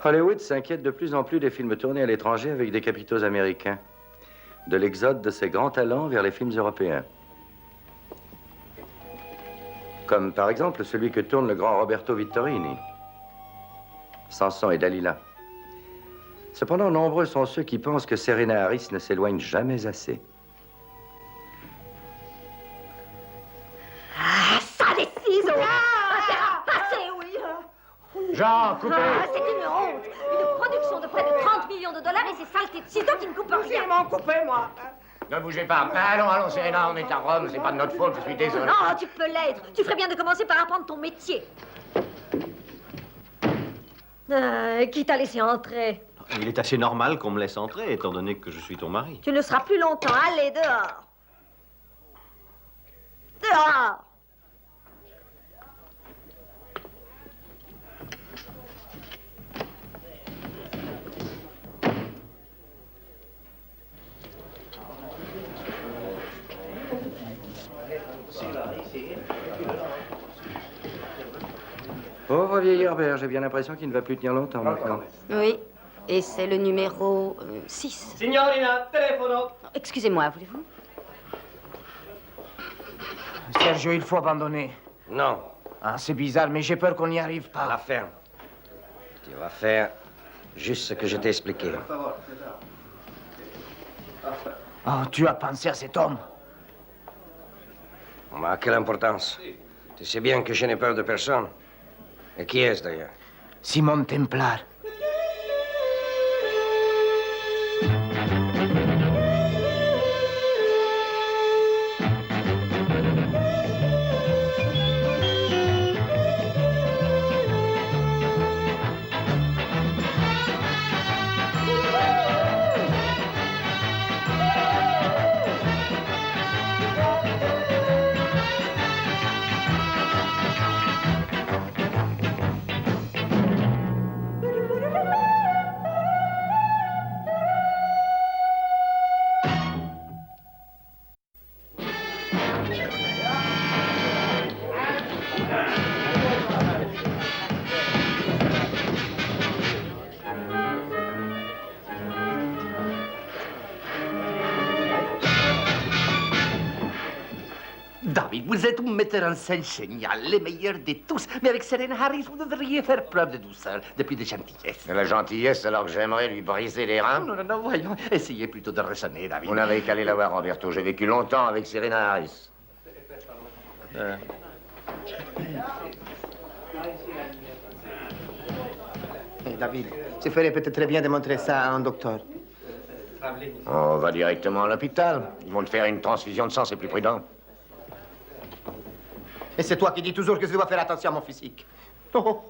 Hollywood s'inquiète de plus en plus des films tournés à l'étranger avec des capitaux américains, de l'exode de ses grands talents vers les films européens. Comme par exemple celui que tourne le grand Roberto Vittorini, Samson et Dalila. Cependant, nombreux sont ceux qui pensent que Serena Harris ne s'éloigne jamais assez. Ah, ça, les ciseaux! Passez, oui! Jean, coupez! Ah, c'est une honte! Une production de près de 30 millions de dollars et ces saletés de ciseaux qui ne coupent rien! Ils m'ont coupé, moi! Ne bougez pas. Allons, allons, Serena, on est à Rome, c'est pas de notre faute, je suis désolé. Non, tu peux l'être. Tu ferais bien de commencer par apprendre ton métier. Qui t'a laissé entrer? Il est assez normal qu'on me laisse entrer, étant donné que je suis ton mari. Tu ne seras plus longtemps. Allez, dehors. Dehors. Pauvre vieil Herbert, j'ai bien l'impression qu'il ne va plus tenir longtemps maintenant. Oui, et c'est le numéro 6. Signorina, telefono. Excusez-moi, voulez-vous? Sergio, il faut abandonner. Non, Ah, c'est bizarre, mais j'ai peur qu'on n'y arrive pas. La ferme. Tu vas faire juste ce que je t'ai expliqué. Oh, tu as pensé à cet homme? Mais quelle importance? Tu sais bien que je n'ai peur de personne. Et qui est-ce d'ailleurs? Simon Templar. David, vous êtes un metteur en scène génial, le meilleur de tous. Mais avec Serena Harris, vous devriez faire preuve de douceur, depuis de gentillesse. De la gentillesse, alors que j'aimerais lui briser les reins? Non, non, non, voyons. Essayez plutôt de raisonner, David. Vous n'avez qu'à aller la voir, Roberto. J'ai vécu longtemps avec Serena Harris. David, tu ferais peut-être très bien de montrer ça à un docteur. On va directement à l'hôpital. Ils vont te faire une transfusion de sang, c'est plus prudent. Et c'est toi qui dis toujours que je dois faire attention à mon physique. Oh.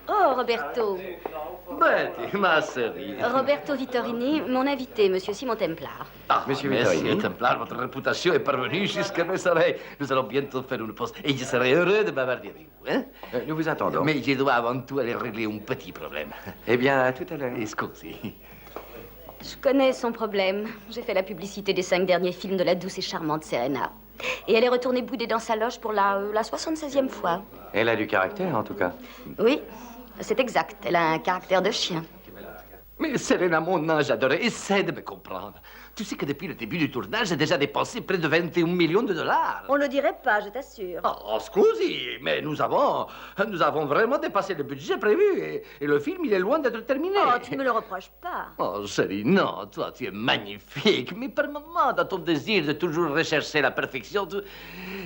Oh, Roberto. Betty, ma chérie. Roberto Vittorini, mon invité, monsieur Simon Templar. Ah, Monsieur Monsieur Vittorini. Templar, votre réputation est parvenue jusqu'à mes oreilles. Nous allons bientôt faire une pause et je serai heureux de bavarder avec vous, hein? Nous vous attendons. Mais je dois avant tout aller régler un petit problème. Eh bien, à tout à l'heure. Excusez. Je connais son problème. J'ai fait la publicité des 5 derniers films de la douce et charmante Serena. Et elle est retournée bouder dans sa loge pour la 76e fois. Elle a du caractère, en tout cas. Oui, c'est exact. Elle a un caractère de chien. Mais Serena, mon ange adoré, essaie de me comprendre. Tu sais que depuis le début du tournage, j'ai déjà dépensé près de 21 millions de dollars. On ne le dirait pas, je t'assure. Oh, scusi, mais nous avons vraiment dépassé le budget prévu et le film, il est loin d'être terminé. Oh, tu ne me le reproches pas. Oh, chérie, non, toi, tu es magnifique, mais par moments, dans ton désir de toujours rechercher la perfection,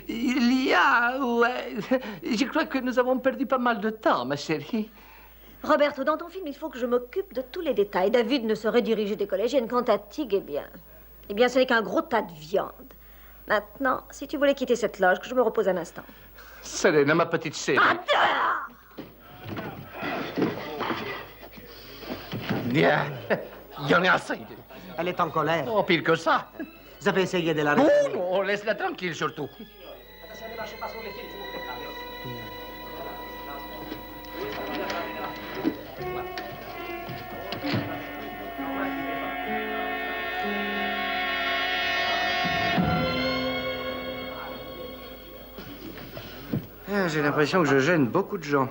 il y a... Ouais, je crois que nous avons perdu pas mal de temps, ma chérie. Roberto, dans ton film, il faut que je m'occupe de tous les détails. David ne saurait diriger des collégiennes. Quant à Tig, eh bien, ce n'est qu'un gros tas de viande. Maintenant, si tu voulais quitter cette loge, que je me repose un instant. Serena, ma petite chérie. Bien, il y en a assez. Elle est en colère. Oh, pire que ça. Vous avez essayé de la Non, raisonner. non, laisse-la tranquille surtout. Ah, j'ai l'impression que je gêne beaucoup de gens.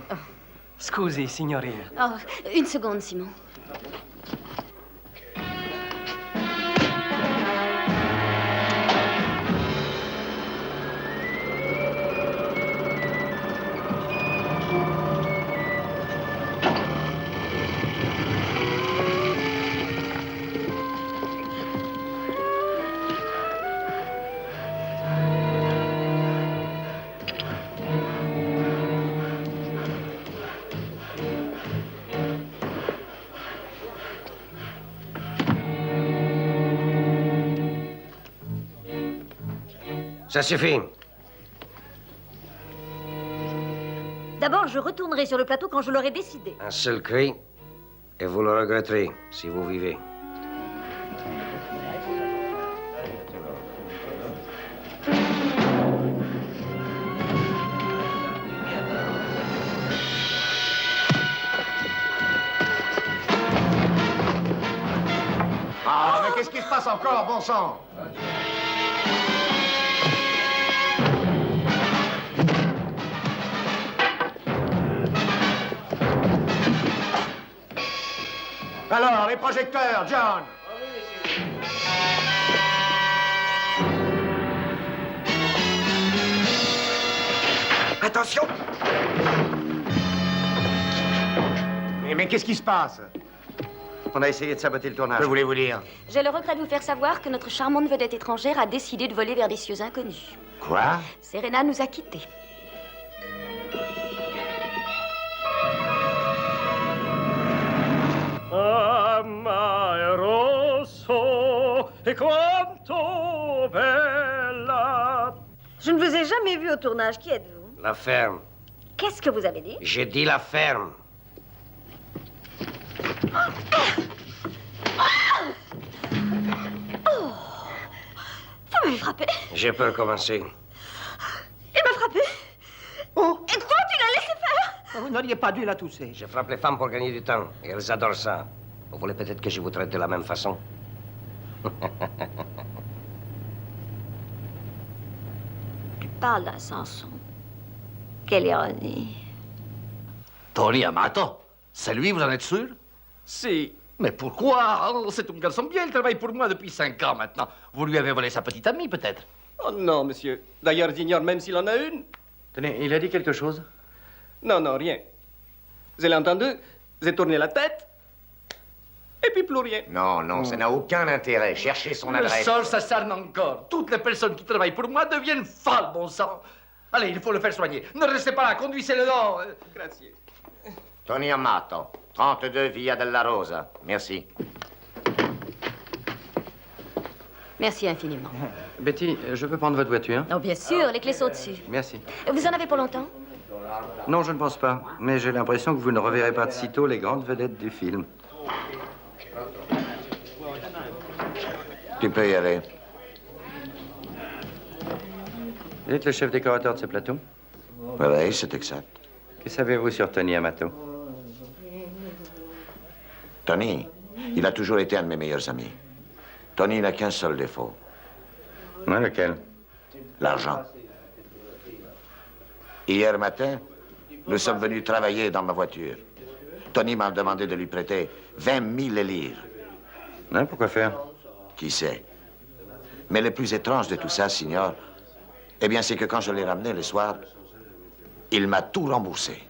Scusi, signorina. Oh, une seconde, Simon. Ça suffit. D'abord, je retournerai sur le plateau quand je l'aurai décidé. Un seul cri, et vous le regretterez, si vous vivez. Ah, mais qu'est-ce qui se passe encore, bon sang? Alors, les projecteurs, John! Attention! Mais qu'est-ce qui se passe? On a essayé de saboter le tournage. Que voulez-vous dire? J'ai le regret de vous faire savoir que notre charmante vedette étrangère a décidé de voler vers des cieux inconnus. Quoi? Serena nous a quittés. Je ne vous ai jamais vu au tournage. Qui êtes-vous? La ferme. Qu'est-ce que vous avez dit? J'ai dit la ferme. Vous m'avez frappé. Je peux recommencer. Il m'a frappé. Oh, Et toi, tu l'as laissé faire? vous n'auriez pas dû la tousser. Je frappe les femmes pour gagner du temps. Et elles adorent ça. Vous voulez peut-être que je vous traite de la même façon? Tu parles d'un Samson. Quelle ironie. Tony Amato, c'est lui, vous en êtes sûr? Si. Mais pourquoi? Oh, c'est un garçon bien, il travaille pour moi depuis 5 ans maintenant. Vous lui avez volé sa petite amie, peut-être? Oh non, monsieur. D'ailleurs, j'ignore même s'il en a une. Tenez, il a dit quelque chose? Non, non, rien. Vous l'ai entendu, j'ai tourné la tête, et puis plus rien. Non, non, ça n'a aucun intérêt. Cherchez son Le adresse. sol s'acharne encore. Toutes les personnes qui travaillent pour moi deviennent folles, bon sang. Allez, il faut le faire soigner. Ne restez pas là, conduisez-le donc. Grazie. Tony Amato, 32 Via della Rosa. Merci. Merci infiniment. Betty, je peux prendre votre voiture? Oh, bien sûr, les clés sont dessus. Merci. Vous en avez pour longtemps? Non, je ne pense pas. Mais j'ai l'impression que vous ne reverrez pas de sitôt les grandes vedettes du film. Tu peux y aller. Vous êtes le chef décorateur de ce plateau? Oui, c'est exact. Que savez-vous sur Tony Amato? Tony, il a toujours été un de mes meilleurs amis. Tony n'a qu'un seul défaut. Ouais, lequel? L'argent. Hier matin, nous sommes venus travailler dans ma voiture. Tony m'a demandé de lui prêter 20 000 lire. Hein, pourquoi faire? Qui sait? Mais le plus étrange de tout ça, signor, eh bien, c'est que quand je l'ai ramené le soir, il m'a tout remboursé.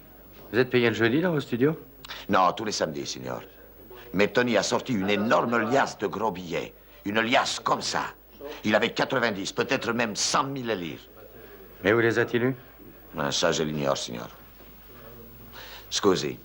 Vous êtes payé le jeudi dans vos studios? Non, tous les samedis, signor. Mais Tony a sorti une énorme liasse de gros billets. Une liasse comme ça. Il avait 90, peut-être même 100 000 lire. Et où les a-t-il eus? Ça, je l'ignore, signor. Scusi.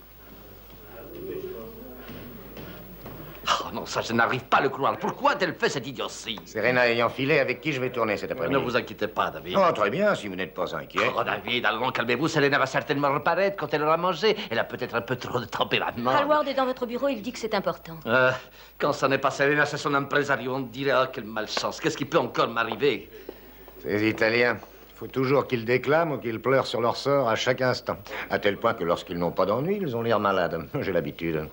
Oh non, ça, je n'arrive pas à le croire. Pourquoi a-t-elle fait cette idiotie? Serena ayant filé, avec qui je vais tourner cet après-midi? Ne vous inquiétez pas, David. Oh, très bien, si vous n'êtes pas inquiet. Oh, David, allons, calmez-vous. Selena va certainement reparaître quand elle aura mangé. Elle a peut-être un peu trop de tempérament. Hallward est dans votre bureau, il dit que c'est important. Quand ça n'est pas Selena, c'est son impresario. On dirait, oh, quelle malchance. Qu'est-ce qui peut encore m'arriver? Ces Italiens, il faut toujours qu'ils déclament ou qu'ils pleurent sur leur sort à chaque instant. À tel point que lorsqu'ils n'ont pas d'ennui, ils ont l'air malades. J'ai l'habitude.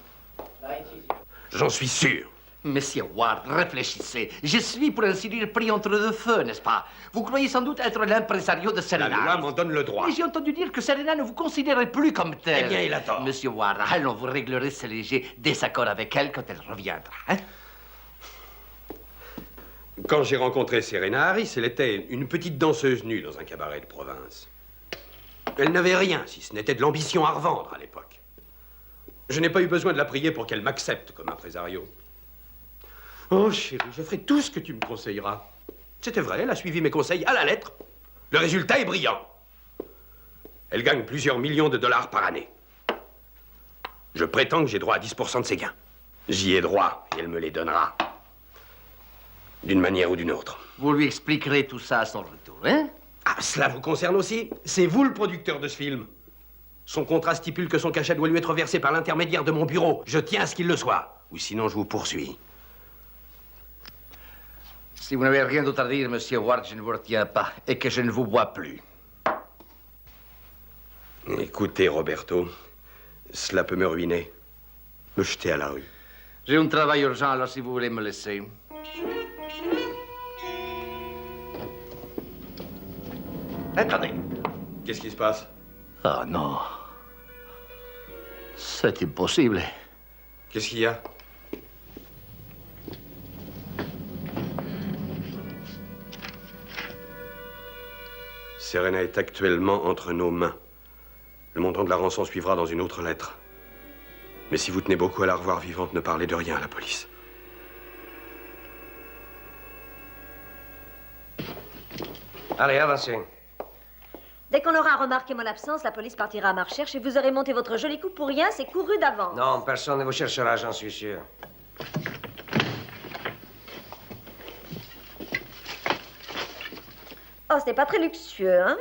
J'en suis sûr. Monsieur Ward, réfléchissez. Je suis, pour ainsi dire, pris entre deux feux, n'est-ce pas? Vous croyez sans doute être l'impresario de Serena. La loi m'en donne le droit. Mais j'ai entendu dire que Serena ne vous considérait plus comme tel. Eh bien, il a tort. Monsieur Ward, allons, vous réglerez ce léger désaccord avec elle quand elle reviendra. Hein? Quand j'ai rencontré Serena Harris, elle était une petite danseuse nue dans un cabaret de province. Elle n'avait rien, si ce n'était de l'ambition à revendre à l'époque. Je n'ai pas eu besoin de la prier pour qu'elle m'accepte comme impresario. Oh, chérie, je ferai tout ce que tu me conseilleras. C'était vrai, elle a suivi mes conseils à la lettre. Le résultat est brillant. Elle gagne plusieurs millions de dollars par année. Je prétends que j'ai droit à 10% de ses gains. J'y ai droit et elle me les donnera. D'une manière ou d'une autre. Vous lui expliquerez tout ça à son retour, hein? Ah, cela vous concerne aussi? C'est vous le producteur de ce film. Son contrat stipule que son cachet doit lui être versé par l'intermédiaire de mon bureau. Je tiens à ce qu'il le soit. Ou sinon, je vous poursuis. Si vous n'avez rien d'autre à dire, monsieur Ward, je ne vous retiens pas et que je ne vous vois plus. Écoutez, Roberto, cela peut me ruiner. Me jeter à la rue. J'ai un travail urgent, alors si vous voulez me laisser. Attendez. Qu'est-ce qui se passe? Ah non. C'est impossible. Qu'est-ce qu'il y a? Serena est actuellement entre nos mains. Le montant de la rançon suivra dans une autre lettre. Mais si vous tenez beaucoup à la revoir vivante, ne parlez de rien à la police. Allez, avancez. Dès qu'on aura remarqué mon absence, la police partira à ma recherche et vous aurez monté votre joli coup pour rien, c'est couru d'avance. Non, personne ne vous cherchera, j'en suis sûr. Oh, ce n'est pas très luxueux, hein?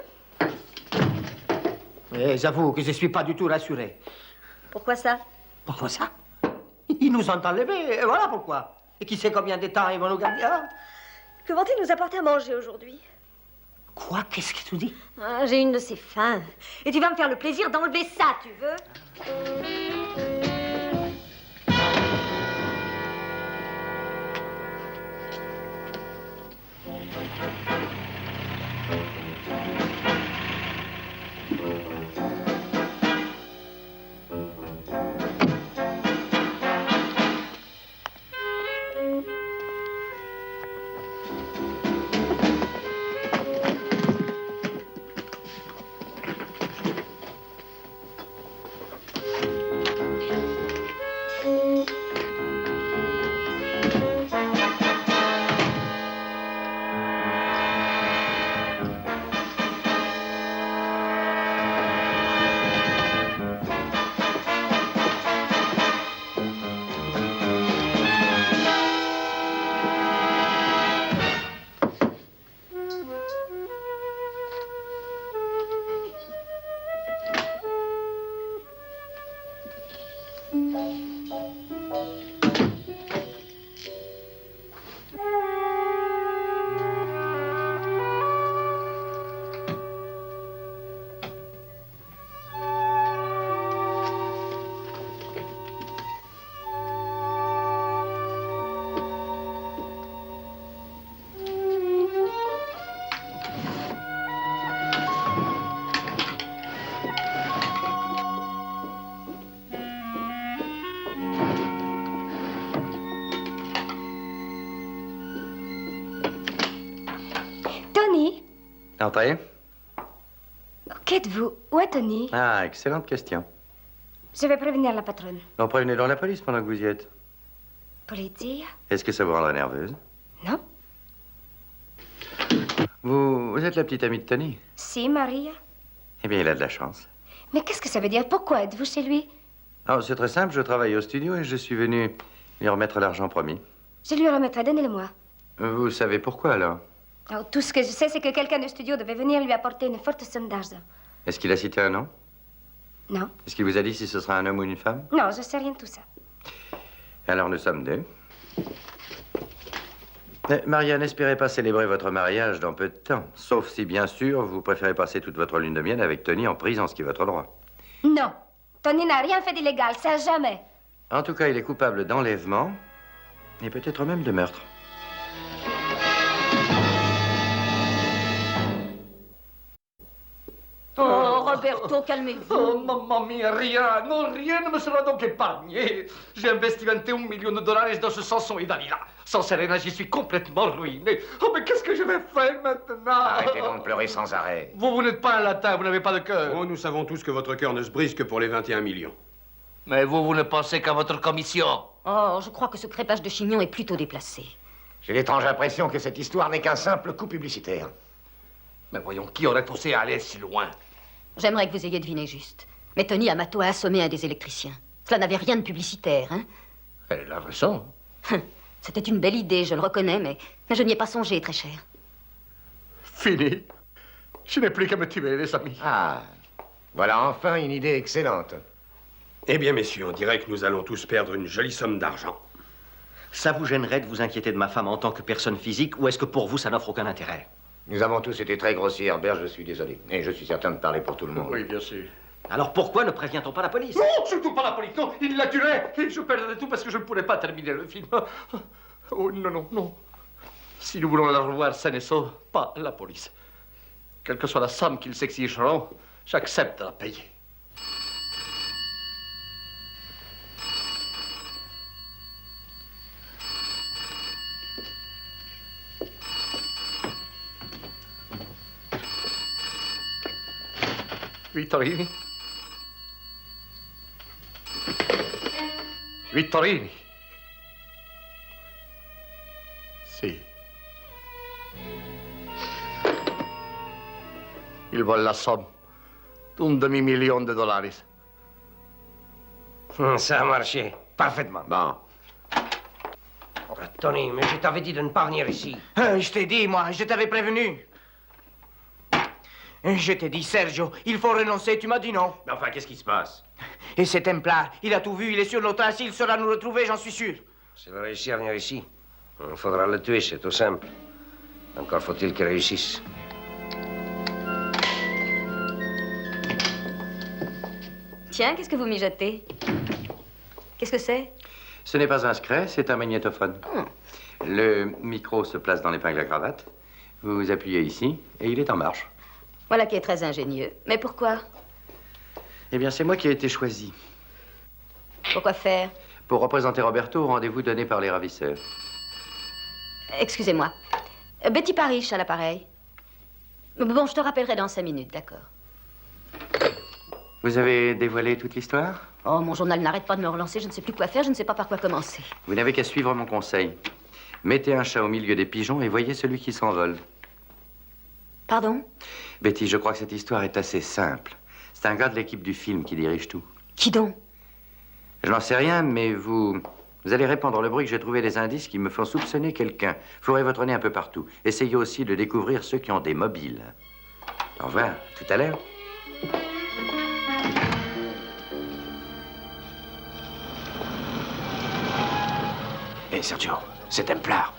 Eh, j'avoue que je suis pas du tout rassuré. Pourquoi ça? Pourquoi ça? Ils nous ont enlevés, et voilà pourquoi. Et qui sait combien de temps ils vont nous garder là? Que vont-ils nous apporter à manger aujourd'hui? Quoi? Qu'est-ce que tu dis? Ah, j'ai une de ces faim. Et tu vas me faire le plaisir d'enlever ça, tu veux? Entrez. Qu'êtes-vous? Où est Tony? Ah, excellente question. Je vais prévenir la patronne. Non, prévenez donc la police pendant que vous y êtes. Pour lui dire? Est-ce que ça vous rendrait nerveuse? Non. Vous êtes la petite amie de Tony? Si, Maria. Eh bien, il a de la chance. Mais qu'est-ce que ça veut dire? Pourquoi êtes-vous chez lui? Oh, c'est très simple, je travaille au studio et je suis venu lui remettre l'argent promis. Je lui remettrai, donnez-le-moi. Vous savez pourquoi, alors? Oh, tout ce que je sais, c'est que quelqu'un du studio devait venir lui apporter une forte somme d'argent. Est-ce qu'il a cité un nom? Non. Est-ce qu'il vous a dit si ce sera un homme ou une femme? Non, je sais rien de tout ça. Alors, nous sommes deux. Mais, Maria, n'espérez pas célébrer votre mariage dans peu de temps. Sauf si, bien sûr, vous préférez passer toute votre lune de miel avec Tony en prison, ce qui est votre droit. Non. Tony n'a rien fait d'illégal, ça jamais. En tout cas, il est coupable d'enlèvement Et peut-être même de meurtre. Oh, Roberto, calmez-vous. Oh, mamma mia, rien, non, rien ne me sera donc épargné. J'ai investi 21 millions de dollars dans ce Samson et Dalila. Sans Serena, j'y suis complètement ruiné. Oh, mais qu'est-ce que je vais faire maintenant? Arrêtez donc de pleurer sans arrêt. Vous n'êtes pas un latin, vous n'avez pas de cœur. Oh, nous savons tous que votre cœur ne se brise que pour les 21 millions. Mais vous ne pensez qu'à votre commission. Oh, je crois que ce crépage de chignon est plutôt déplacé. J'ai l'étrange impression que cette histoire n'est qu'un simple coup publicitaire. Mais voyons, qui aurait osé aller si loin? J'aimerais que vous ayez deviné juste. Mais Tony Amato a assommé un des électriciens. Cela n'avait rien de publicitaire, hein? Elle a raison. C'était une belle idée, je le reconnais, mais je n'y ai pas songé, très cher. Fini. Je n'ai plus qu'à me tuer, les amis. Ah, voilà enfin une idée excellente. Eh bien, messieurs, on dirait que nous allons tous perdre une jolie somme d'argent. Ça vous gênerait de vous inquiéter de ma femme en tant que personne physique, ou est-ce que pour vous, ça n'offre aucun intérêt? Nous avons tous été très grossiers, Herbert, je suis désolé. Et je suis certain de parler pour tout le monde. Oui, bien sûr. Alors pourquoi ne prévient-on pas la police? Non, surtout pas la police, non, il la tuerait. Et je perdrais tout parce que je ne pourrais pas terminer le film. Oh, non, non, non. Si nous voulons la revoir saine et sauve, pas la police. Quelle que soit la somme qu'ils exigeront, j'accepte de la payer. Vittorini? Vittorini? Sì. Il vole la somme d'un demi-million de dollars. Ça a marché. Parfaitement. Bon. Tony, mais je t'avais dit de ne pas venir ici. Je t'ai dit, moi, je t'avais prévenu. Je t'ai dit, Sergio, il faut renoncer, tu m'as dit non. Mais enfin, qu'est-ce qui se passe? Et cet Templar, il a tout vu, il est sur nos traces, il saura nous retrouver, j'en suis sûr. S'il va réussir à venir ici, il faudra le tuer, c'est tout simple. Encore faut-il qu'il réussisse. Tiens, qu'est-ce que vous mijotez? Qu'est-ce que c'est? Ce n'est pas un secret, c'est un magnétophone. Le micro se place dans l'épingle à cravate. Vous appuyez ici et il est en marche. Voilà qui est très ingénieux. Mais pourquoi? Eh bien, c'est moi qui ai été choisi Pourquoi faire? pour représenter Roberto au rendez-vous donné par les ravisseurs. Excusez-moi. Betty Parish à l'appareil. Bon, je te rappellerai dans 5 minutes, d'accord. Vous avez dévoilé toute l'histoire? Oh, mon journal n'arrête pas de me relancer, je ne sais plus quoi faire, je ne sais pas par quoi commencer. Vous n'avez qu'à suivre mon conseil. Mettez un chat au milieu des pigeons et voyez celui qui s'envole. Pardon? Betty, je crois que cette histoire est assez simple. C'est un gars de l'équipe du film qui dirige tout. Qui donc? Je n'en sais rien, mais vous allez répandre le bruit que j'ai trouvé des indices qui me font soupçonner quelqu'un. Fourrez votre nez un peu partout. Essayez aussi de découvrir ceux qui ont des mobiles. Au revoir, tout à l'heure. Hé, Sergio, c'est Templar.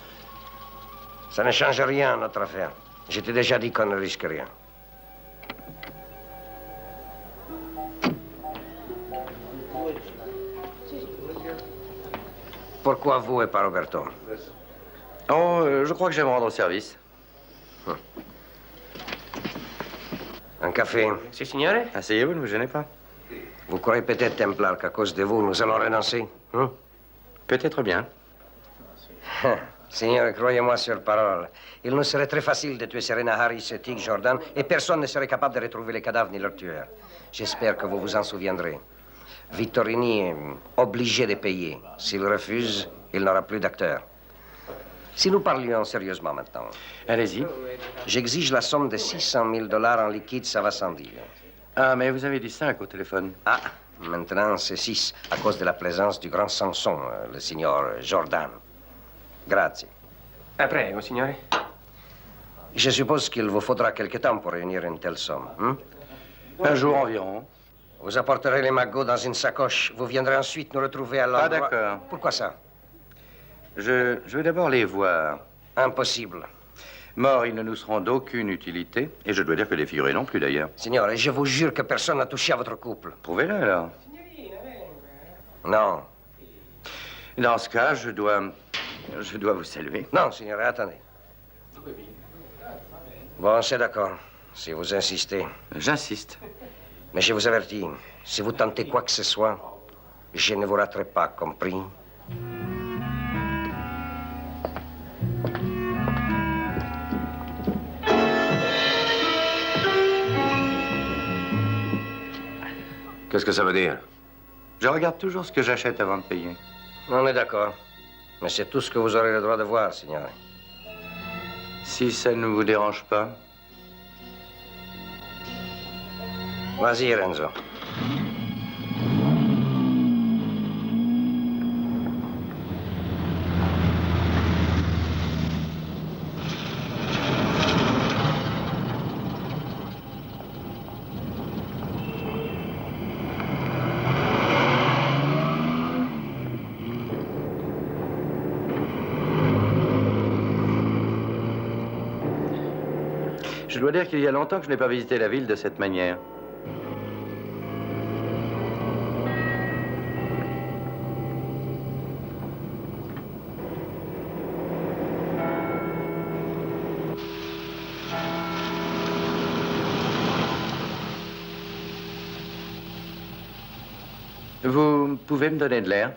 Ça ne change rien, notre affaire. Je t'ai déjà dit qu'on ne risque rien. Pourquoi vous et pas Roberto? Oh, je crois que je vais me rendre au service. Un café? Si, signore. Asseyez-vous, ne vous gênez pas. Vous croyez peut-être, Templar, qu'à cause de vous, nous allons renoncer? Peut-être bien. Signore, croyez-moi sur parole. Il nous serait très facile de tuer Serena Harris et Tig Jordan et personne ne serait capable de retrouver les cadavres ni leurs tueurs. J'espère que vous vous en souviendrez. Vittorini est obligé de payer. S'il refuse, il n'aura plus d'acteur. Si nous parlions sérieusement maintenant. Allez-y. J'exige la somme de 600 000 $ en liquide, ça va sans dire. Ah, mais vous avez dit 5 au téléphone. Ah, maintenant c'est 6 à cause de la présence du grand Samson, le signor Jordan. Grazie. Après, mon signore. Je suppose qu'il vous faudra quelque temps pour réunir une telle somme. Un jour environ. Vous apporterez les magots dans une sacoche. Vous viendrez ensuite nous retrouver à l'endroit... Ah, d'accord. Pourquoi ça? Je veux d'abord les voir. Impossible. Morts, ils ne nous seront d'aucune utilité. Et je dois dire que les figurés non plus, d'ailleurs. Signore, je vous jure que personne n'a touché à votre couple. Prouvez-le, alors. Non. Dans ce cas, je dois Je dois vous saluer. Non, signore, attendez. Bon, c'est d'accord, si vous insistez. J'insiste. Mais je vous avertis, si vous tentez quoi que ce soit, je ne vous raterai pas, compris? Qu'est-ce que ça veut dire? Je regarde toujours ce que j'achète avant de payer. On est d'accord. Mais c'est tout ce que vous aurez le droit de voir, signore. Si ça ne vous dérange pas. Vas-y, Renzo. Je dois dire qu'il y a longtemps que je n'ai pas visité la ville de cette manière. Vous pouvez me donner de l'air?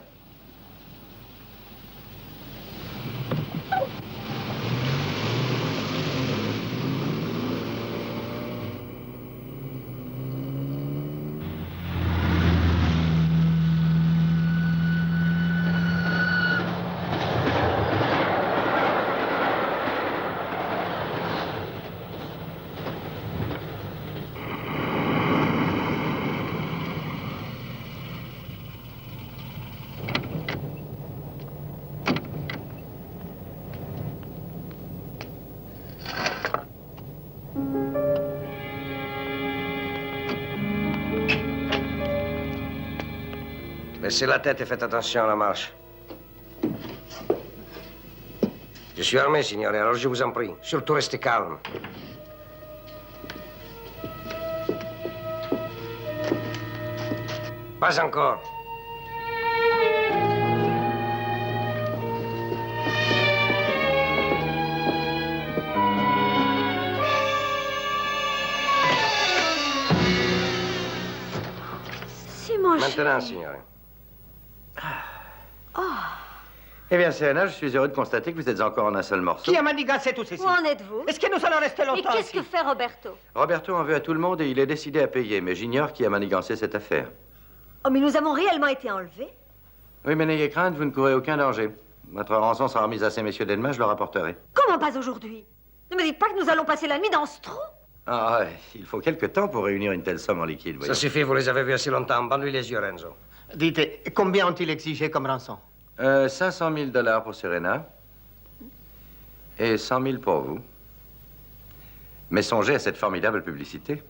Baissez la tête et faites attention à la marche. Je suis armé, signore, alors je vous en prie. Surtout restez calme. Pas encore. Maintenant, signore. Eh bien, Serena, je suis heureux de constater que vous êtes encore en un seul morceau. Qui a manigancé tout ceci? Où en êtes-vous? Est-ce que nous allons rester Et longtemps qu'est-ce ici? que fait Roberto? Roberto en veut à tout le monde et il est décidé à payer, mais j'ignore qui a manigancé cette affaire. Oh, mais nous avons réellement été enlevés. Oui, mais n'ayez crainte, vous ne courez aucun danger. Votre rançon sera remise à ces messieurs d'Elma, je le rapporterai. Comment pas aujourd'hui? Ne me dites pas que nous allons passer la nuit dans ce trou. Ah, ouais, il faut quelque temps pour réunir une telle somme en liquide, voyez. Ça suffit, vous les avez vus assez longtemps. Bande-lui les yeux, Renzo. Dites, combien ont-ils exigé comme rançon? 500 000 $ pour Serena et 100 000 pour vous. Mais songez à cette formidable publicité.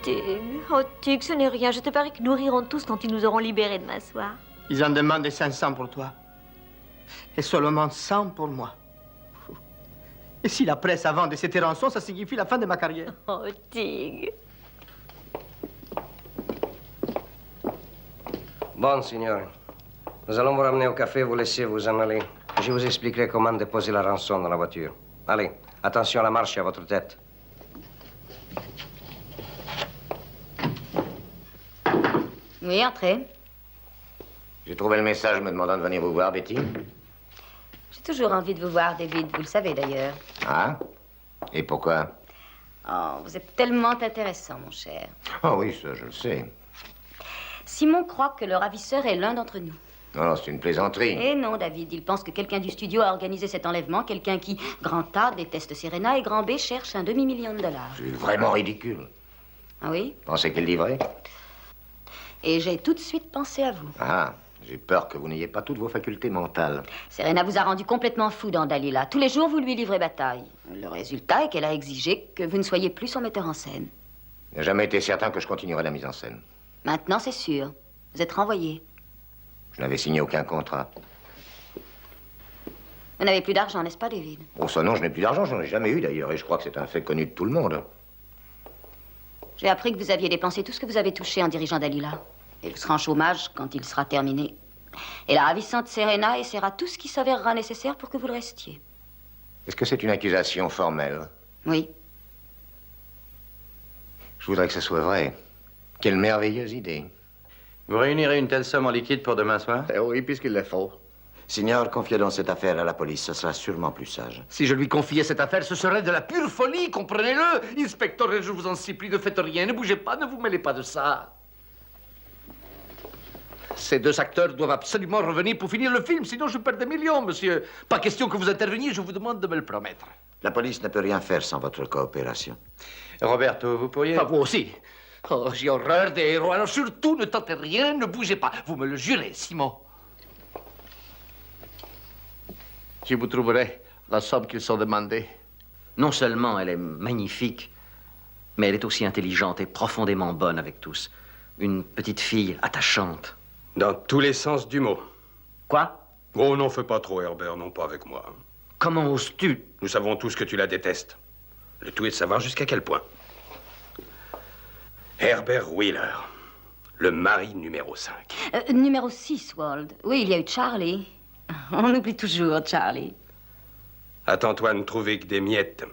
Tig, oh Tig, ce n'est rien. Je te parie que nous rirons tous quand ils nous auront libérés demain soir. Ils en demandent 500 pour toi. Et seulement 100 pour moi. Et si la presse a vendu cette rançon, ça signifie la fin de ma carrière. Oh Tig. Bon, signore. Nous allons vous ramener au café, vous laisser vous en aller. Je vous expliquerai comment déposer la rançon dans la voiture. Allez, attention à la marche et à votre tête. Oui, entrez. J'ai trouvé le message me demandant de venir vous voir, Betty. J'ai toujours envie de vous voir, David. Vous le savez d'ailleurs. Ah? Et pourquoi? Oh, vous êtes tellement intéressant, mon cher. Oh oui, ça, je le sais. Simon croit que le ravisseur est l'un d'entre nous. Non, c'est une plaisanterie. Eh non, David, il pense que quelqu'un du studio a organisé cet enlèvement, quelqu'un qui, grand A, déteste Serena et grand B, cherche $1 demi-million. C'est vraiment ridicule. Ah oui? Pensez qu'il dit vrai? Et j'ai tout de suite pensé à vous. Ah, j'ai peur que vous n'ayez pas toutes vos facultés mentales. Serena vous a rendu complètement fou dans Dalila. Tous les jours, vous lui livrez bataille. Le résultat est qu'elle a exigé que vous ne soyez plus son metteur en scène. Il n'a jamais été certain que je continuerais la mise en scène. Maintenant, c'est sûr. Vous êtes renvoyé. Je n'avais signé aucun contrat. Vous n'avez plus d'argent, n'est-ce pas, David? Oh, ça non, je n'ai plus d'argent, j'en ai jamais eu d'ailleurs, et je crois que c'est un fait connu de tout le monde. J'ai appris que vous aviez dépensé tout ce que vous avez touché en dirigeant Dalila. Et vous serez en chômage quand il sera terminé. Et la ravissante Serena essaiera tout ce qui s'avérera nécessaire pour que vous le restiez. Est-ce que c'est une accusation formelle? Oui. Je voudrais que ce soit vrai. Quelle merveilleuse idée. Vous réunirez une telle somme en liquide pour demain soir? Eh oui, puisqu'il le faut. Signor, confiez donc cette affaire à la police. Ce sera sûrement plus sage. Si je lui confiais cette affaire, ce serait de la pure folie, comprenez-le. Inspecteur, je vous en supplie, ne faites rien, ne bougez pas, ne vous mêlez pas de ça. Ces deux acteurs doivent absolument revenir pour finir le film, sinon je perds des millions, monsieur. Pas question que vous interveniez, je vous demande de me le promettre. La police ne peut rien faire sans votre coopération. Roberto, vous pourriez... Ah, vous aussi. Oh, j'ai horreur des héros. Alors surtout, ne tentez rien, ne bougez pas. Vous me le jurez, Simon. Je vous trouverai la somme qu'ils sont demandés. Non seulement elle est magnifique, mais elle est aussi intelligente et profondément bonne avec tous. Une petite fille attachante. Dans tous les sens du mot. Quoi? Oh, n'en fais pas trop, Herbert, non pas avec moi. Comment oses-tu? Nous savons tous que tu la détestes. Le tout est de savoir jusqu'à quel point. Herbert Wheeler, le mari numéro 5. Numéro 6, Wald. Oui, il y a eu Charlie. On oublie toujours Charlie. Attends-toi à ne trouver que des miettes.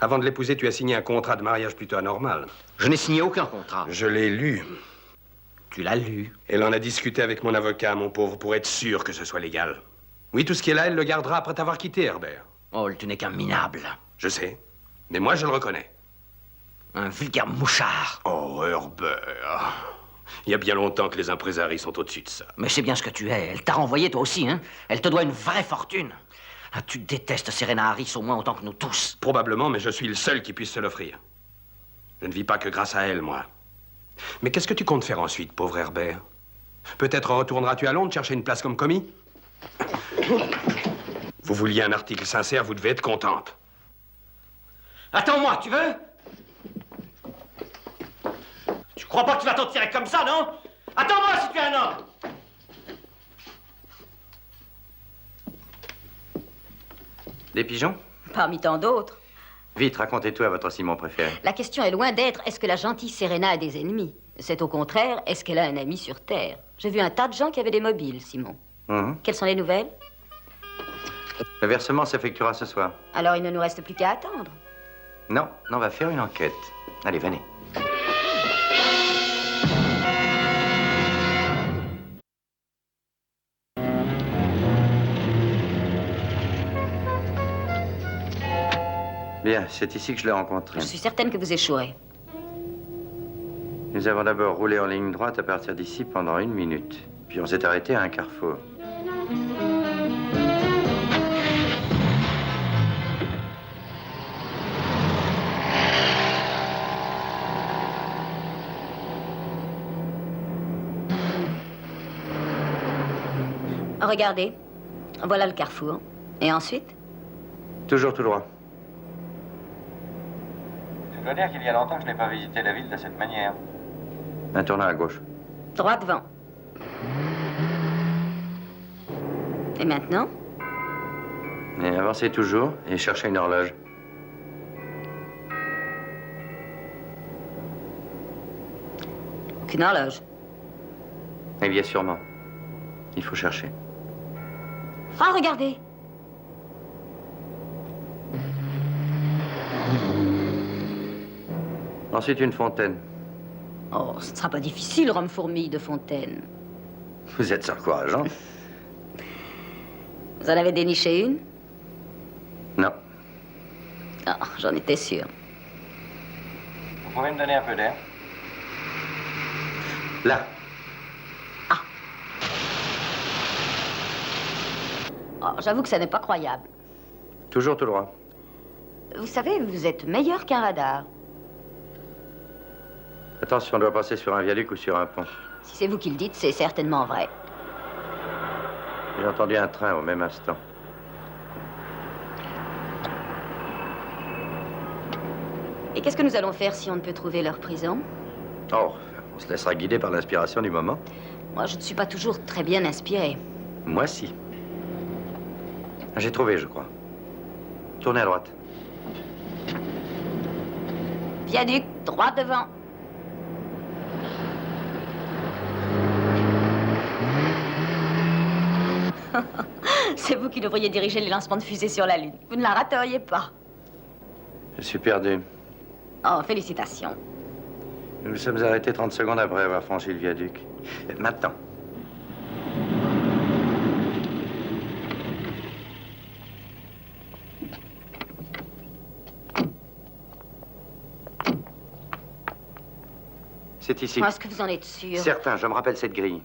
Avant de l'épouser, tu as signé un contrat de mariage plutôt anormal. Je n'ai signé aucun contrat. Je l'ai lu. Tu l'as lu? Elle en a discuté avec mon avocat, mon pauvre, pour être sûr que ce soit légal. Oui, tout ce qui est là, elle le gardera après t'avoir quitté, Herbert. Oh, tu n'es qu'un minable. Je sais. Mais moi, je le reconnais. Un vulgaire mouchard. Oh, Herbert. Il y a bien longtemps que les impresaries sont au-dessus de ça. Mais c'est bien ce que tu es. Elle t'a renvoyé, toi aussi, hein? Elle te doit une vraie fortune. Ah, tu détestes Serena Harris au moins autant que nous tous. Probablement, mais je suis le seul qui puisse se l'offrir. Je ne vis pas que grâce à elle, moi. Mais qu'est-ce que tu comptes faire ensuite, pauvre Herbert? Peut-être retourneras-tu à Londres chercher une place comme commis? Vous vouliez un article sincère, vous devez être contente. Attends-moi, tu veux? Tu crois pas que tu vas t'en tirer comme ça, non? Attends-moi si tu es un homme! Des pigeons? Parmi tant d'autres. Vite, racontez-tout à votre Simon préféré. La question est loin d'être est-ce que la gentille Serena a des ennemis? C'est au contraire, est-ce qu'elle a un ami sur Terre? J'ai vu un tas de gens qui avaient des mobiles, Simon. Quelles sont les nouvelles? Le versement s'effectuera ce soir. Alors il ne nous reste plus qu'à attendre. Non, on va faire une enquête. Allez, venez. Bien, c'est ici que je l'ai rencontré. Je suis certaine que vous échouerez. Nous avons d'abord roulé en ligne droite à partir d'ici pendant 1 minute. Puis on s'est arrêté à un carrefour. Regardez, voilà le carrefour. Et ensuite? Toujours tout droit. Je dois dire qu'il y a longtemps que je n'ai pas visité la ville de cette manière. Un tournant à gauche. Droit devant. Et maintenant? Et avancez toujours et cherchez une horloge. Aucune horloge. Il y a sûrement. Il faut chercher. Ah, regardez! Ensuite, une fontaine. Oh, ce ne sera pas difficile, Rome-Fourmille de Fontaine. Vous êtes encourageant. Vous en avez déniché une? Non. Ah, j'en étais sûre. Vous pouvez me donner un peu d'air? Là. Oh, j'avoue que ça n'est pas croyable. Toujours tout droit. Vous savez, vous êtes meilleur qu'un radar. Attention, on doit passer sur un viaduc ou sur un pont. Si c'est vous qui le dites, c'est certainement vrai. J'ai entendu un train au même instant. Et qu'est-ce que nous allons faire si on ne peut trouver leur prison? Oh, on se laissera guider par l'inspiration du moment. Moi, je ne suis pas toujours très bien inspirée. Moi, si. J'ai trouvé, je crois. Tournez à droite. Viaduc, droit devant. C'est vous qui devriez diriger les lancements de fusées sur la Lune. Vous ne la rateriez pas. Je suis perdu. Oh, félicitations. Nous nous sommes arrêtés 30 secondes après avoir franchi le viaduc. Maintenant. C'est ici. Est-ce que vous en êtes sûr? Certain, je me rappelle cette grille.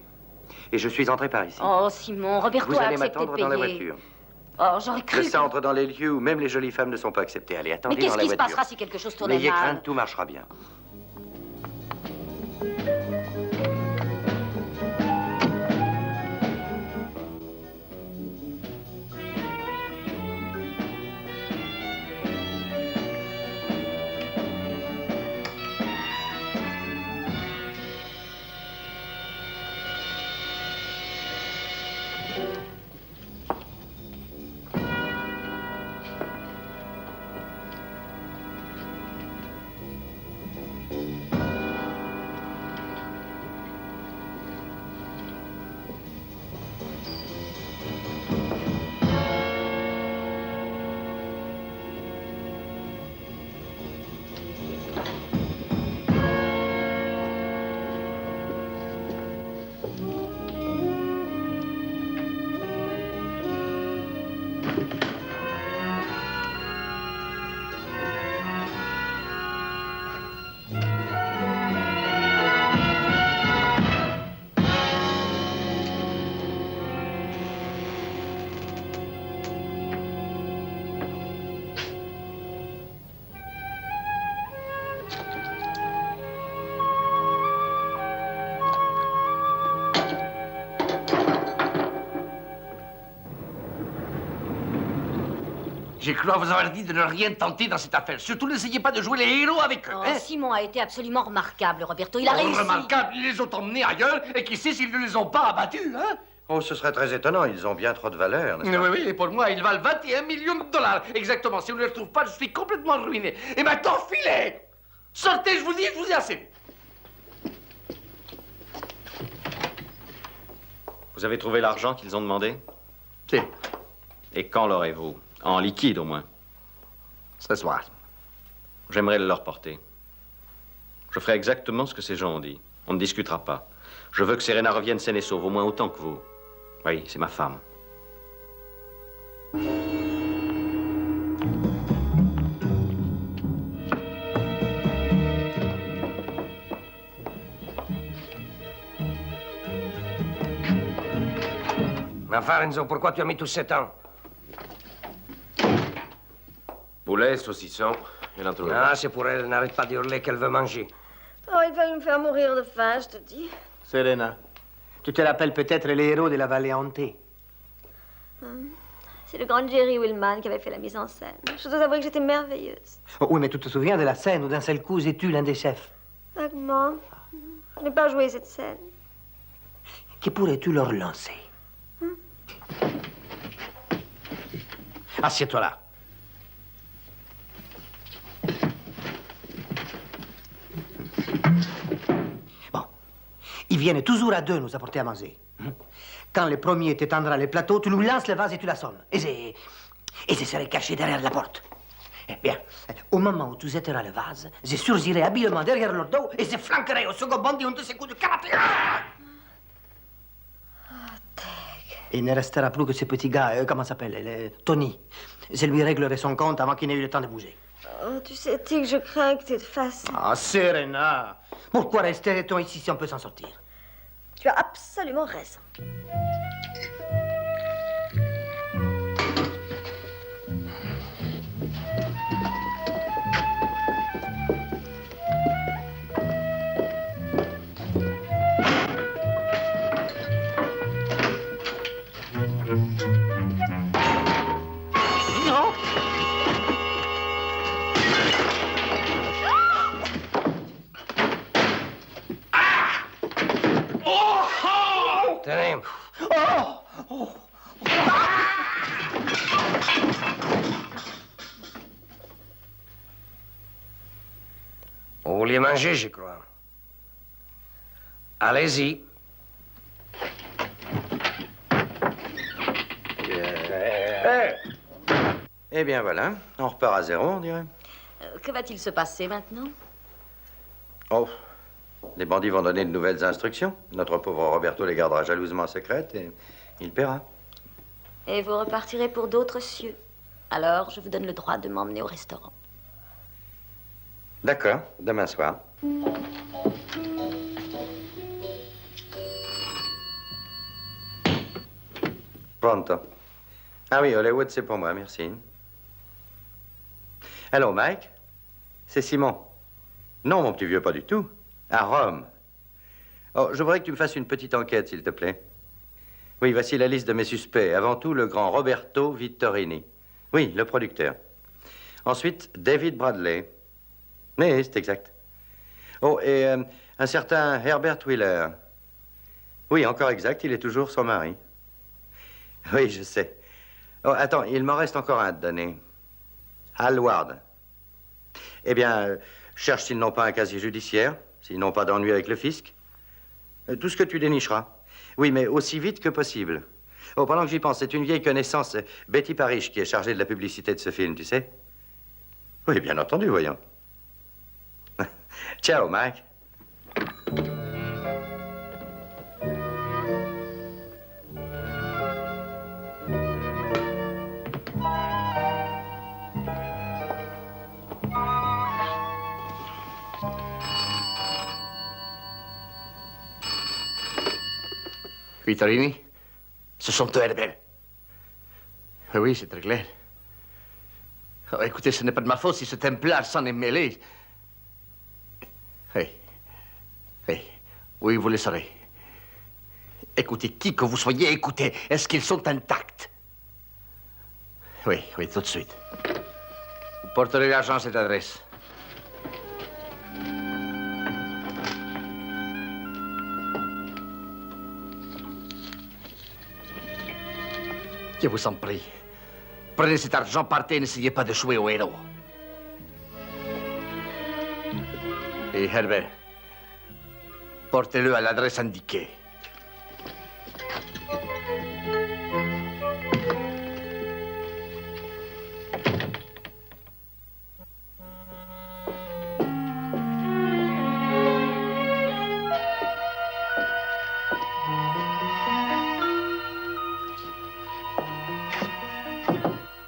Et je suis entré par ici. Oh, Simon, Roberto Vous a allez accepté de m'attendre payer. dans la voiture. Oh, j'aurais cru... Le centre dans les lieux où même les jolies femmes ne sont pas acceptées. Allez, attendez Mais qu'est-ce dans la qui se voiture. passera si quelque chose tournait N'ayez mal? crainte, tout marchera bien. Je crois vous avoir dit de ne rien tenter dans cette affaire. Surtout n'essayez pas de jouer les héros avec eux. Oh, hein? Simon a été absolument remarquable, Roberto. Il a réussi. Remarquable, ils les ont emmenés ailleurs et qui sait s'ils ne les ont pas abattus, hein? Oh, ce serait très étonnant. Ils ont bien trop de valeur, n'est-ce pas? Oui, oui, et pour moi, ils valent 21 millions de dollars. Exactement. Si on ne les retrouve pas, je suis complètement ruiné. Et maintenant, filez! Sortez, je vous dis, je vous ai assez vu. Vous avez trouvé l'argent qu'ils ont demandé? Si. Et quand l'aurez-vous? En liquide, au moins. Ce soir. J'aimerais le leur porter. Je ferai exactement ce que ces gens ont dit. On ne discutera pas. Je veux que Serena revienne saine et sauve, au moins autant que vous. Oui, c'est ma femme. Mais enfin, Renzo, pourquoi tu as mis tout ce temps? Poulet, saucisson, il en trouve. Ah, c'est pour elle. Elle n'arrête pas de hurler qu'elle veut manger. Oh, il va me faire mourir de faim, je te dis. Serena, tu te rappelles peut-être les héros de la vallée hantée? C'est le grand Jerry Willman qui avait fait la mise en scène. Je dois avouer que j'étais merveilleuse. Oh, oui, mais tu te souviens de la scène où d'un seul coup, j'ai tué l'un des chefs? Vaguement. Je n'ai pas joué cette scène. Qui pourrais-tu leur lancer? Assieds-toi là. Bon. Ils viennent toujours à deux nous apporter à manger. Quand le premier t'étendra les plateaux, tu lui lances le vase et tu l'assommes. Et je serai caché derrière la porte. Eh bien, au moment où tu jetteras le vase, je surgirai habilement derrière leur dos et je flanquerai au second bond d'un de ces coups de karaté. Il ne restera plus que ce petit gars, comment s'appelle, Tony. Je lui réglerai son compte avant qu'il n'ait eu le temps de bouger. Oh, tu sais, Tig, je crains que tu te fasses. Ah, Serena, pourquoi resterait-on ici si on peut s'en sortir? Tu as absolument raison. Tenez. Vous vouliez manger, je crois. Allez-y. Eh bien, voilà. On repart à zéro, on dirait. Que va-t-il se passer maintenant? Oh, les bandits vont donner de nouvelles instructions. Notre pauvre Roberto les gardera jalousement secrètes et il paiera. Et vous repartirez pour d'autres cieux. Alors, je vous donne le droit de m'emmener au restaurant. D'accord, demain soir. Pronto. Ah oui, Hollywood, c'est pour moi, merci. Allô, Mike? C'est Simon. Non, mon petit vieux, pas du tout. À Rome. Oh, je voudrais que tu me fasses une petite enquête, s'il te plaît. Oui, voici la liste de mes suspects. Avant tout, le grand Roberto Vittorini. Oui, le producteur. Ensuite, David Bradley. Oui, c'est exact. Oh, et un certain Herbert Wheeler. Oui, encore exact, il est toujours son mari. Oui, je sais. Oh, attends, il m'en reste encore un à te donner. Hal Ward. Eh bien, cherche s'ils n'ont pas un casier judiciaire, s'ils n'ont pas d'ennui avec le fisc. Tout ce que tu dénicheras. Oui, mais aussi vite que possible. Oh, pendant que j'y pense, c'est une vieille connaissance, Betty Parish, qui est chargée de la publicité de ce film, tu sais? Oui, bien entendu, voyons. Ciao, Mike. Vittorini, ce sont eux, Herbert. Oui, c'est très clair. Oh, écoutez, ce n'est pas de ma faute si ce templard s'en est mêlé. Oui. Oui. Oui, vous le saurez. Écoutez, qui que vous soyez, écoutez, est-ce qu'ils sont intacts? Oui, oui, tout de suite. Vous porterez l'argent à cette adresse. Je vous en prie. Prenez cet argent, partez et n'essayez pas de jouer au héros. Et Herbert, portez-le à l'adresse indiquée.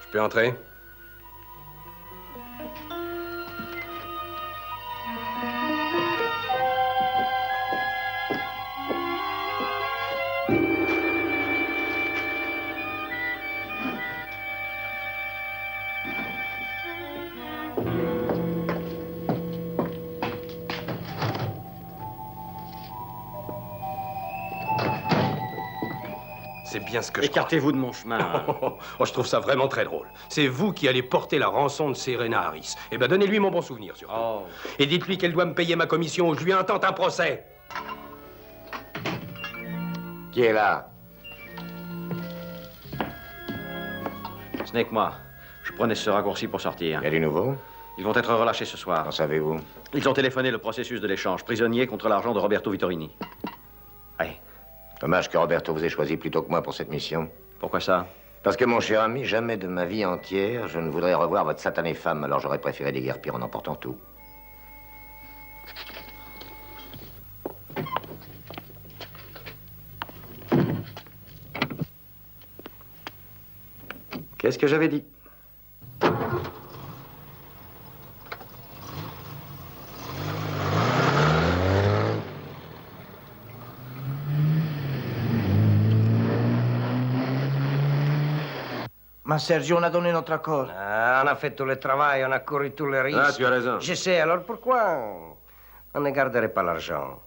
Je peux entrer? C'est bien ce que je crois. Écartez-vous de mon chemin. Oh, je trouve ça vraiment très drôle. C'est vous qui allez porter la rançon de Serena Harris. Eh bien, donnez-lui mon bon souvenir, surtout. Oh. Et dites-lui qu'elle doit me payer ma commission ou je lui intente un procès. Qui est là? Ce n'est que moi. Je prenais ce raccourci pour sortir. Il y a du nouveau? Ils vont être relâchés ce soir. Qu'en savez-vous? Ils ont téléphoné le processus de l'échange. Prisonnier contre l'argent de Roberto Vittorini. Oui. Dommage que Roberto vous ait choisi plutôt que moi pour cette mission. Pourquoi ça? Parce que, mon cher ami, jamais de ma vie entière, je ne voudrais revoir votre satanée femme, alors j'aurais préféré déguerpir en emportant tout. Qu'est-ce que j'avais dit? Ma Sergio, on a donné notre accord. Ah, on a fait tout le travail, on a couru tous les risques. Ah, tu as raison. Je sais, alors pourquoi on ne garderait pas l'argent?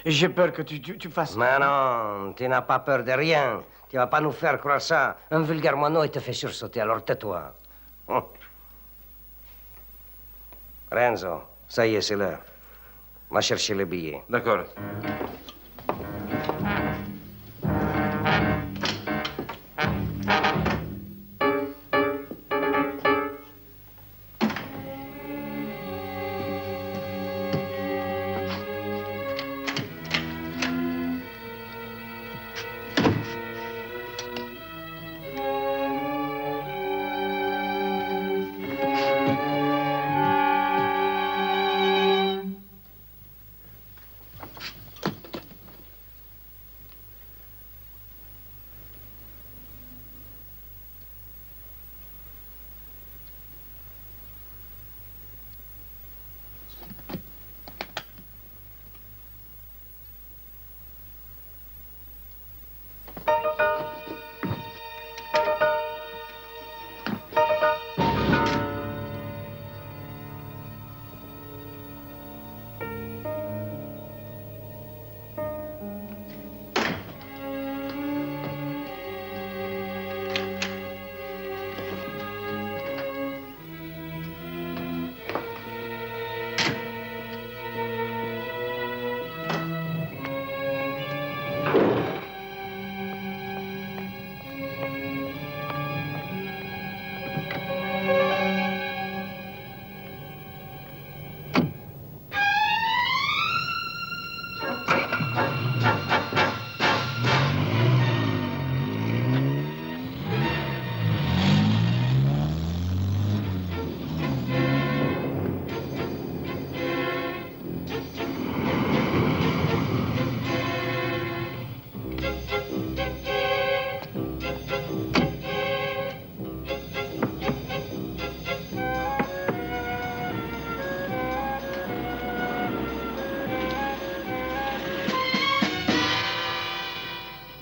J'ai peur que tu fasses... Mais non, tu n'as pas peur de rien. Tu vas pas nous faire croire ça. Un vulgaire moineau, il te fait sursauter, alors tais-toi. Renzo, ça y est, c'est l'heure. Va chercher les billets. D'accord.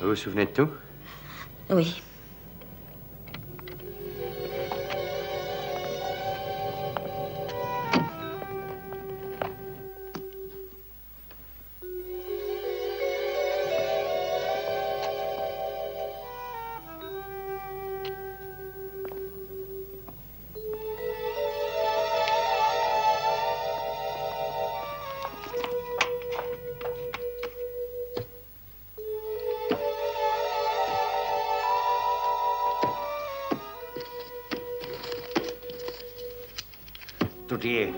Vous vous souvenez de tout? Oui. Tout y est.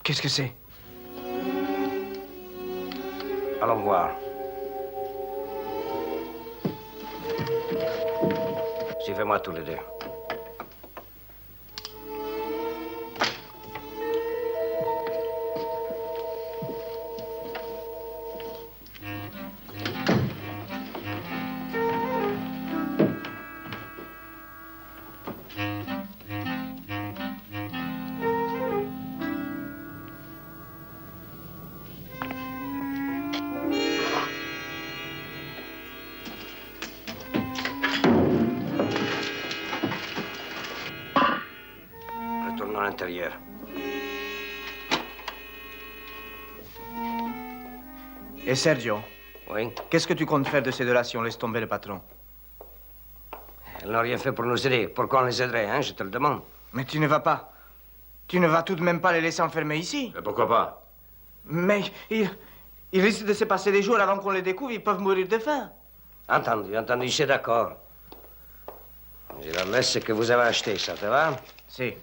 Qu'est-ce que c'est? Allons voir. Suivez-moi tous les deux. Retournons à l'intérieur. Et Sergio, Oui? qu'est-ce que tu comptes faire de ces deux-là si on laisse tomber le patron? Elles n'ont rien fait pour nous aider. Pourquoi on les aiderait, hein? Je te le demande. Mais tu ne vas pas. Tu ne vas tout de même pas les laisser enfermer ici. Mais pourquoi pas? Mais il risque de se passer des jours avant qu'on les découvre. Ils peuvent mourir de faim. Entendu, c'est d'accord. Je leur laisse ce que vous avez acheté, ça te va? Si.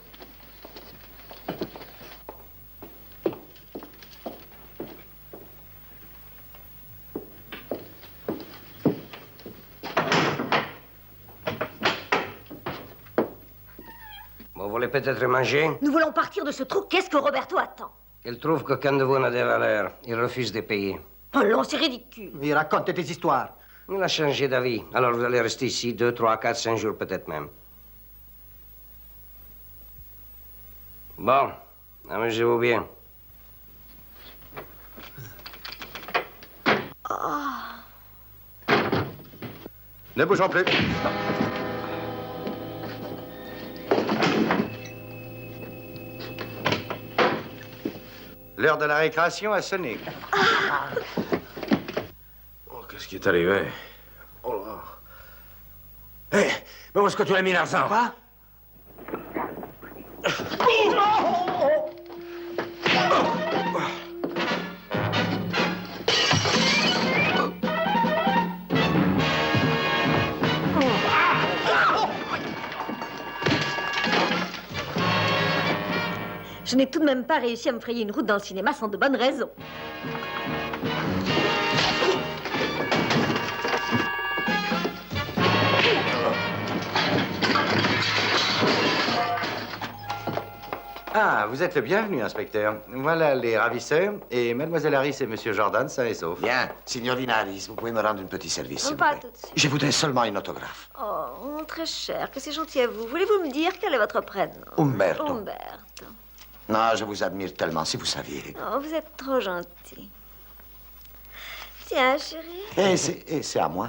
Vous voulez peut-être manger? Nous voulons partir de ce trou. Qu'est-ce que Roberto attend? Il trouve qu'aucun de vous n'a de valeur. Il refuse de payer. Oh non, c'est ridicule. Il raconte tes histoires. Il a changé d'avis. Alors vous allez rester ici 2, 3, 4, 5 jours peut-être même. Bon, amusez-vous bien. Ne bougeons plus. L'heure de la récréation a sonné. Oh, qu'est-ce qui est arrivé? Oh là. Hé, mais où est-ce que tu as mis l'argent? Quoi? Je n'ai tout de même pas réussi à me frayer une route dans le cinéma sans de bonnes raisons. Ah, vous êtes le bienvenu, inspecteur. Voilà les ravisseurs et Mademoiselle Harris et Monsieur Jordan, sains et saufs. Bien, signorina Harris, vous pouvez me rendre un petit service, s'il vous Pas plaît. tout de suite. Je voudrais seulement une autographe. Oh, très cher, que c'est gentil à vous. Voulez-vous me dire quel est votre prénom? Umberto. Umberto. Non, je vous admire tellement, si vous saviez. Oh, vous êtes trop gentil. Tiens, chérie. Et c'est à moi.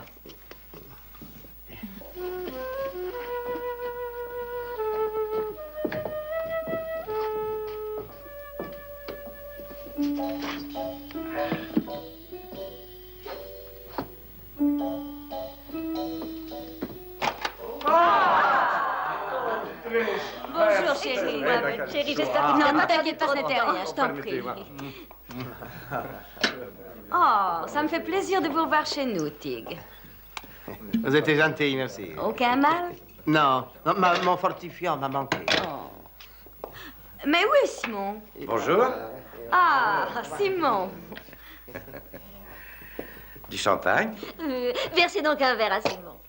Bonjour, chérie. Chérie, j'espère que Non, tu ne n'as pas t'inquiète pas, ce n'était rien, je t'en prie. Oh, ça me fait plaisir de vous revoir chez nous, Tig. Vous êtes gentil, merci. Aucun mal? Non, mon fortifiant m'a manqué. Oh. Mais où est Simon? Bonjour. Ah, Simon. Du champagne. Versez donc un verre à Simon.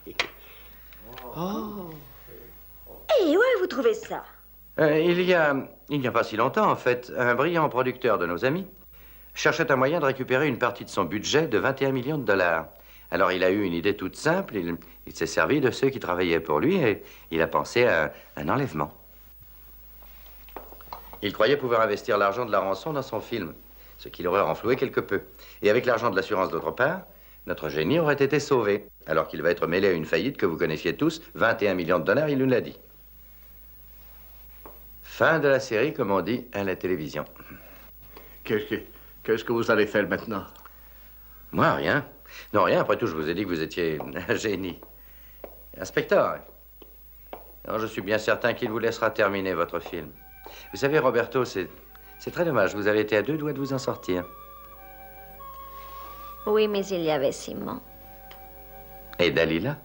Oh. Et où avez-vous trouvé ça? Il y a Il n'y a pas si longtemps, en fait, un brillant producteur de nos amis cherchait un moyen de récupérer une partie de son budget de 21 millions de dollars. Alors il a eu une idée toute simple, il s'est servi de ceux qui travaillaient pour lui et il a pensé à un enlèvement. Il croyait pouvoir investir l'argent de la rançon dans son film, ce qui l'aurait renfloué quelque peu. Et avec l'argent de l'assurance d'autre part, notre génie aurait été sauvé, alors qu'il va être mêlé à une faillite que vous connaissiez tous, 21 millions de dollars, il nous l'a dit. Fin de la série, comme on dit, à la télévision. Qu'est-ce que vous allez faire maintenant? Moi, rien. Non, rien. Après tout, je vous ai dit que vous étiez un génie. Inspecteur, alors, je suis bien certain qu'il vous laissera terminer votre film. Vous savez, Roberto, c'est très dommage. Vous avez été à 2 doigts de vous en sortir. Oui, mais il y avait Simon. Et Dalila?